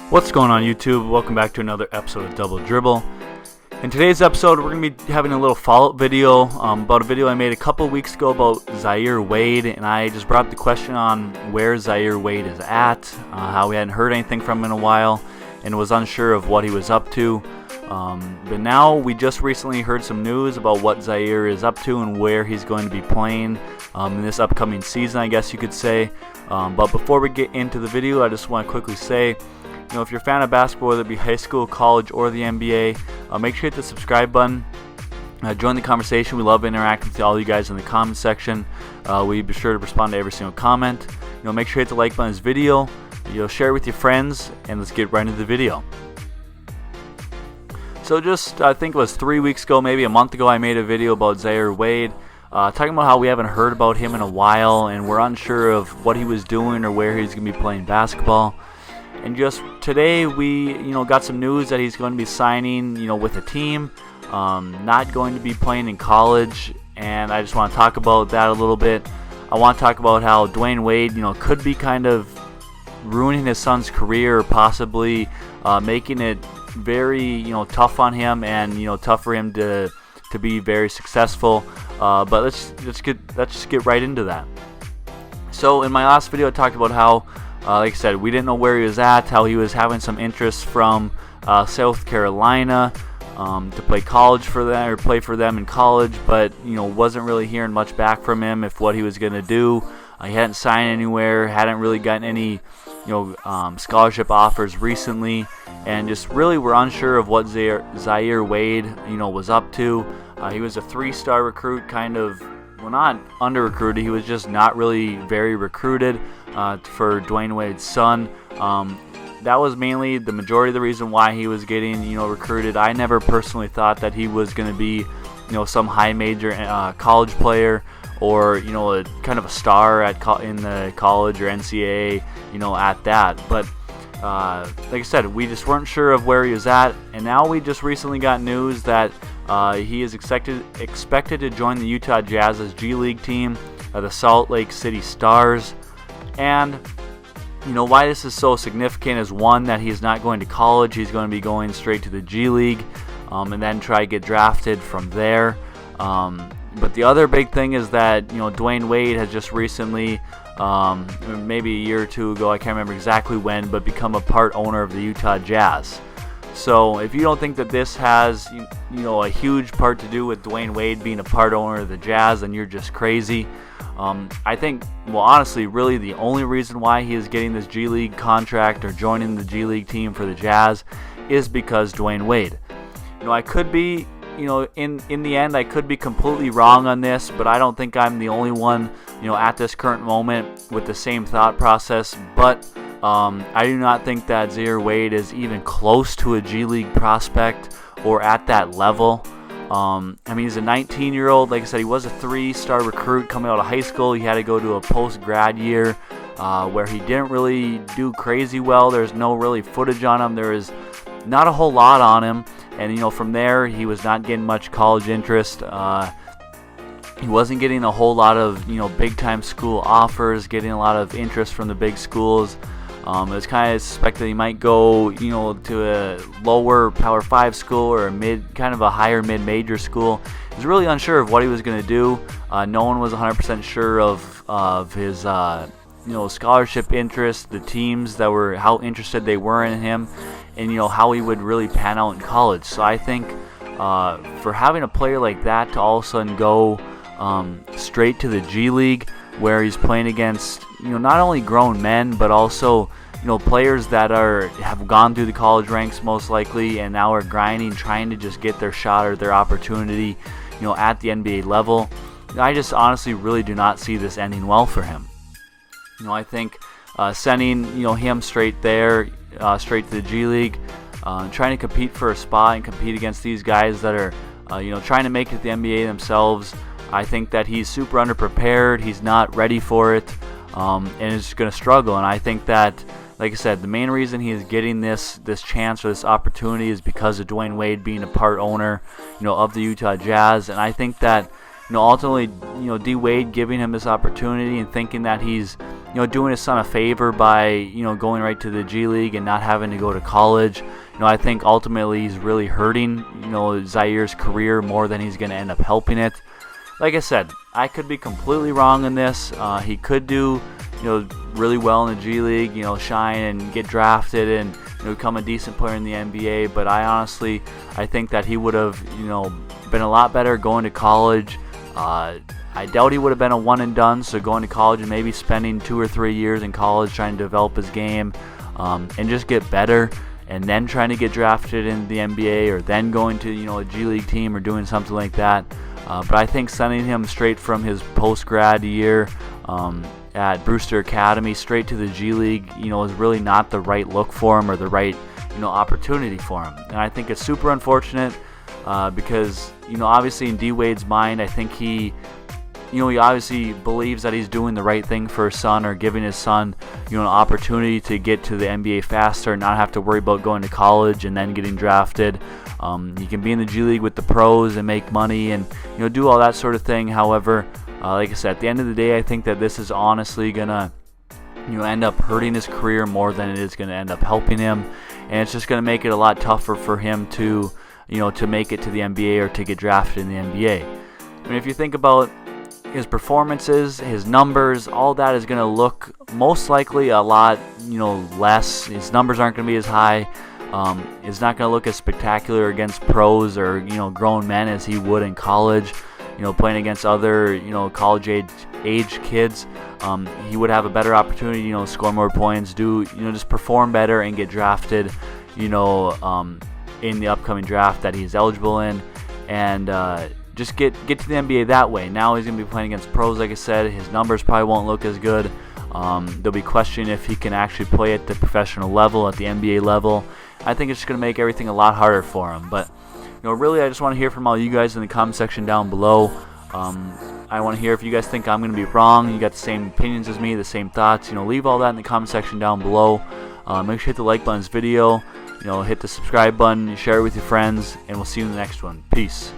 What's going on, YouTube? Welcome back to another episode of Double Dribble. In today's episode, we're going to be having a little follow-up video about a video I made a couple weeks ago about Zaire Wade, and I just brought up the question on where Zaire Wade is at, how we hadn't heard anything from him in a while, and was unsure of what he was up to. But now we just recently heard some news about what Zaire is up to and where he's going to be playing in this upcoming season, I guess you could say. But before we get into the video, I just want to quickly say, if you're a fan of basketball, whether it be high school, college, or the NBA, make sure you hit the subscribe button. Join the conversation. We love interacting with all you guys in the comment section. We be sure to respond to every single comment. Make sure you hit the like button on this video. Share it with your friends, and let's get right into the video. So just, I think it was 3 weeks ago, maybe a month ago, I made a video about Zaire Wade, talking about how we haven't heard about him in a while, and we're unsure of what he was doing or where he's going to be playing basketball. And just today we got some news that he's going to be signing with a team, not going to be playing in college, and I just want to talk about that a little bit. I want to talk about how Dwayne Wade could be kind of ruining his son's career, possibly making it very tough on him and tough for him to be very successful. But let's just get right into that. So in my last video I talked about how like I said, we didn't know where he was at, how he was having some interest from South Carolina to play college for them, or play for them in college, but wasn't really hearing much back from him if what he was going to do. He hadn't signed anywhere, hadn't really gotten any scholarship offers recently, and just really were unsure of what Zaire Wade was up to. He was a 3-star recruit, kind of, well, not under-recruited, he was just not really very recruited for Dwayne Wade's son. That was mainly the majority of the reason why he was getting recruited. I never personally thought that he was going to be some high major college player, or a kind of a star in the college or NCAA at that. But like I said, we just weren't sure of where he was at, and now we just recently got news that he is expected to join the Utah Jazz's G League team, the Salt Lake City Stars. And why this is so significant is, one, that he's not going to college, he's going to be going straight to the G League, and then try to get drafted from there. But the other big thing is that Dwayne Wade has just recently, maybe a year or two ago, I can't remember exactly when, but become a part owner of the Utah Jazz. So if you don't think that this has a huge part to do with Dwayne Wade being a part owner of the Jazz, then you're just crazy. I think, well, honestly, really the only reason why he is getting this G League contract or joining the G League team for the Jazz is because Dwayne Wade. I could be, in the end, I could be completely wrong on this, but I don't think I'm the only one, at this current moment with the same thought process. But I do not think that Zaire Wade is even close to a G League prospect or at that level. He's a 19-year-old. Like I said, he was a 3-star recruit coming out of high school. He had to go to a post-grad year where he didn't really do crazy well. There's no really footage on him. There is not a whole lot on him. And, from there, he was not getting much college interest. He wasn't getting a whole lot of, big-time school offers, getting a lot of interest from the big schools. It was kind of suspected he might go, to a lower Power 5 school or a higher mid-major school. He was really unsure of what he was going to do. No one was 100% sure of his, scholarship interest, the teams that were, how interested they were in him, and, how he would really pan out in college. So I think for having a player like that to all of a sudden go straight to the G League, where he's playing against not only grown men but also players that have gone through the college ranks most likely and now are grinding, trying to just get their shot or their opportunity at the NBA level. I just honestly really do not see this ending well for him. I think sending him straight there, straight to the G League, trying to compete for a spot and compete against these guys that are trying to make it to the NBA themselves. I think that he's super underprepared. He's not ready for it, and is going to struggle. And I think that, like I said, the main reason he is getting this chance or this opportunity is because of Dwayne Wade being a part owner, of the Utah Jazz. And I think that, ultimately, DWade giving him this opportunity and thinking that he's, doing his son a favor by, going right to the G League and not having to go to college. I think ultimately he's really hurting, Zaire's career more than he's going to end up helping it. Like I said, I could be completely wrong in this. He could do, really well in the G League, shine and get drafted and become a decent player in the NBA. But I think that he would have, been a lot better going to college. I doubt he would have been a one and done. So going to college and maybe spending 2 or 3 years in college trying to develop his game and just get better, and then trying to get drafted in the NBA, or then going to a G League team or doing something like that. But I think sending him straight from his post-grad year at Brewster Academy straight to the G League, is really not the right look for him or the right, opportunity for him. And I think it's super unfortunate because, obviously in DWade's mind, I think he obviously believes that he's doing the right thing for his son, or giving his son, an opportunity to get to the NBA faster and not have to worry about going to college and then getting drafted. He can be in the G League with the pros and make money and, do all that sort of thing. However, like I said, at the end of the day, I think that this is honestly going to, end up hurting his career more than it is going to end up helping him. And it's just going to make it a lot tougher for him to, to make it to the NBA or to get drafted in the NBA. I mean, if you think about his performances, his numbers, all that is going to look most likely a lot, less. His numbers aren't going to be as high. It's not going to look as spectacular against pros or, grown men as he would in college. Playing against other, college age kids, he would have a better opportunity, score more points, just perform better and get drafted, in the upcoming draft that he's eligible in, and just get to the NBA that way. Now he's going to be playing against pros, like I said. His numbers probably won't look as good. They'll be questioning if he can actually play at the professional level, at the NBA level. I think it's just going to make everything a lot harder for him. But, really, I just want to hear from all you guys in the comment section down below. I want to hear if you guys think I'm going to be wrong. You got the same opinions as me, the same thoughts. Leave all that in the comment section down below. Make sure you hit the like button on this video. Hit the subscribe button, share it with your friends, and we'll see you in the next one. Peace.